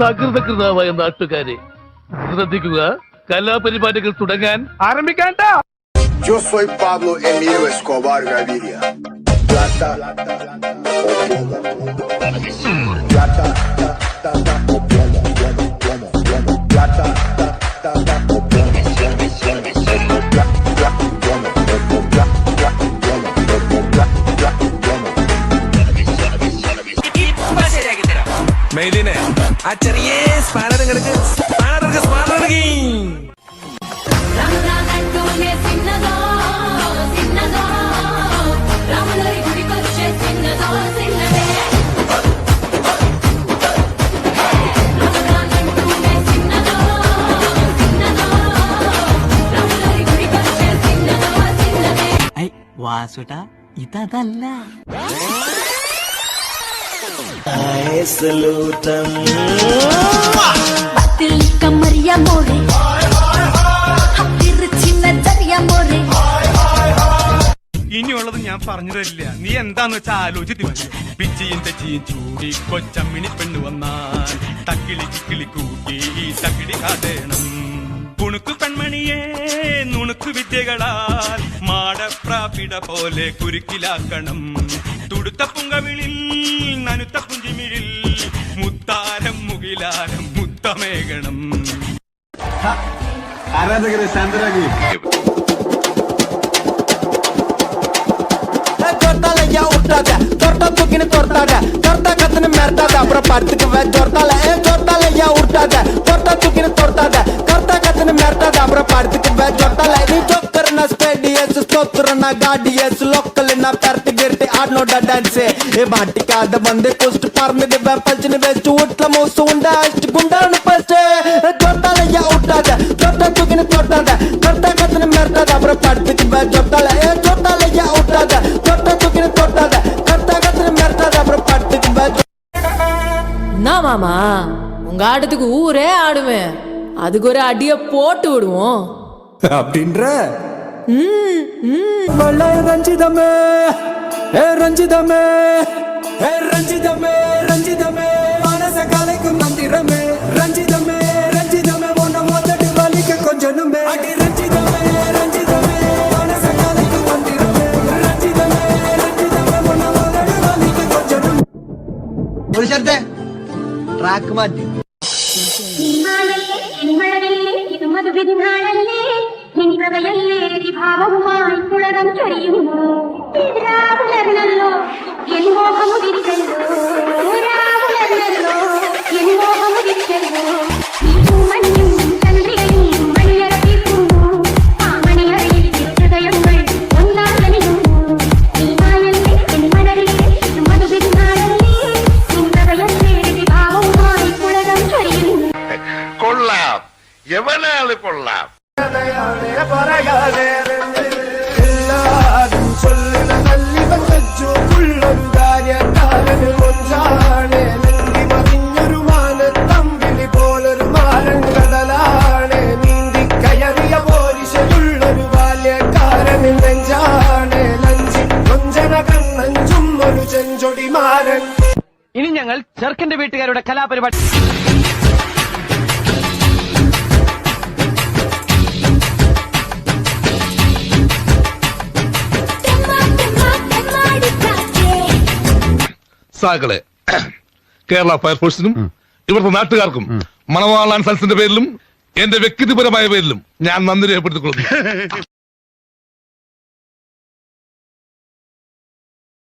സകൃതകൃതമായ നാട്ടുകാരെ ശ്രദ്ധിക്കുക, കലാപരിപാടികൾ തുടങ്ങാൻ ആരംഭിക്കാൻ. Yo soy Pablo Emilio Escobar Gaviria. Plata, plata, മെയിലിനെ ആ ചെറിയ സ്പാനറുകൾക്ക് വാസുട്ടാ ഇതല്ല ഇനിയുള്ളത് ഞാൻ പറഞ്ഞു തരില്ല. നീ എന്താന്ന് വെച്ചാ ആലോചിച്ച് മതി. പിച്ചിയും തെച്ചിയും ചൂടി കൊച്ചമ്മിണി പെണ്ണു വന്നാൽ തക്കിളി ചിക്കിളി കൂട്ടി തക്കിളി കാതേണം. കുണുക്കു പെൺമണിയെ നുണുക്കു വിദ്യകളാൽ മാടപ്രാപിട പോലെ കുരുക്കിലാക്കണം. തുടുത്ത പുങ്കവിളിൽ നനുത്ത പുഞ്ചിമിഴിൽ മുത്താരം മുകിലാരം മുത്തമേകണം. ആരാധകരെ ശാന്തരാക്കി அப்புறம் படுத்துக்கு ஜொர்த்தால ஜொர்த்தால ஏன் உருட்டாத தொட்டா தூக்கின்னு தொட்டாத கர்த்தா கத்துன்னு மிரட்டாத அப்புறம் படுத்துக்கு ஜொர்த்தால நீ ஜோக்கர்னா ஸ்டேடியஸ் ஸ்தோத்திரனா காடியஸ் லோக்கல்னா பெரட்டி கிரட்டி ஆடனோட டான்ஸ் ஏ மாட்டிக்காத வந்து குஸ்ட் பறந்து பல்ச்சின்னு வெச்சு வீட்டுல மோசு உண்டா அஷ்டு குண்டான்னு ஃபர்ஸ்ட் ஜொர்த்தால ஏன் உருட்டாத தொட்டா தூக்கின்னு தொட்டாத கர்த்தா கத்துன்னு மிரட்டாத அப்புறம் படுத்துக்கு ஜொர்த்தால ஜொர்த்தால ஏன் உருட்டாத தொட்டா தூக்கின்னு தொட்டாத கர்த்தா கத்துன்னு மிரட்டாத அப்புறம் படுத்துக்கு என்ன மாமா, உங்க ஆட்டத்துக்கு ஊரே ஆடுமே, அதுக்கு ஒரு அடிய போட்டு விடுவோம் அப்படின்ற. ரஞ்சிதமே ரஞ்சிதமே ரஞ்சிதமே ரஞ்சிதமே மனச கலைக்கும் மந்திரமே ரஞ்சிதமே ரஞ்சிதமே ஒன்ன மொத்தட்டு வலிக்க கொஞ்சனுமே அடி ரஞ்சிதமே ரஞ்சிதமே மனச கலைக்கும் மந்திரமே ரஞ்சிதமே ரஞ்சிதமே ஒன்ன மொத்தட்டு வலிக்க கொஞ்சனுமே. ஒரு சத்தே ട്രാക്ക് മാറ്റി. ഇത് മധുവിധിനാളല്ലേ ഭാവവുമായി കുളകം ചൊരിയുന്നു. രാവുലർന്നല്ലോ എൻ മോഹമുദിരിച്ചല്ലോ, രാവുലർന്നല്ലോ എൻ മോഹമുദിരിച്ചല്ലോ. മഞ്ഞും ചന്ദ്രികയും മണിയറപ്പിക്കുന്നു, ആ മണിയറയിൽ ഹൃദയങ്ങൾ ഒന്നാകലിയുന്നു. ഈ മായല്ലേ എൻ മലരിലെ ഇത് മധുവിധിനാളല്ലേ കൊള്ളാം, എവനാള് കൊള്ളാം. എല്ലാരും ചൊല്ലുന്ന നല്ലിവൻ വെച്ചുള്ളൊരു കാര്യക്കാരന് കൊഞ്ചാണ് നെങ്കി മറിഞ്ഞൊരു മാനത്തമ്പിളി പോലൊരു മാരൻ കടലാണ്. നീന്തി കയറിയ പോരിശയുള്ളൊരു ബാല്യക്കാരന് നെഞ്ചാണ് ലഞ്ചി കൊഞ്ചന കണ്ണഞ്ചും ഒരു ചെഞ്ചൊടി മാരൻ. ഇനി ഞങ്ങൾ ചെറുക്കന്റെ വീട്ടുകാരുടെ കലാപരിപാടി സാകളെ കേരള ഫയർഫോഴ്സിനും ഇവിടുത്തെ നാട്ടുകാർക്കും മണവാളാൻ സൽസിന്റെ പേരിലും എന്റെ വ്യക്തിപരമായ പേരിലും ഞാൻ നന്ദി രേഖപ്പെടുത്തിക്കൊള്ളുന്നു.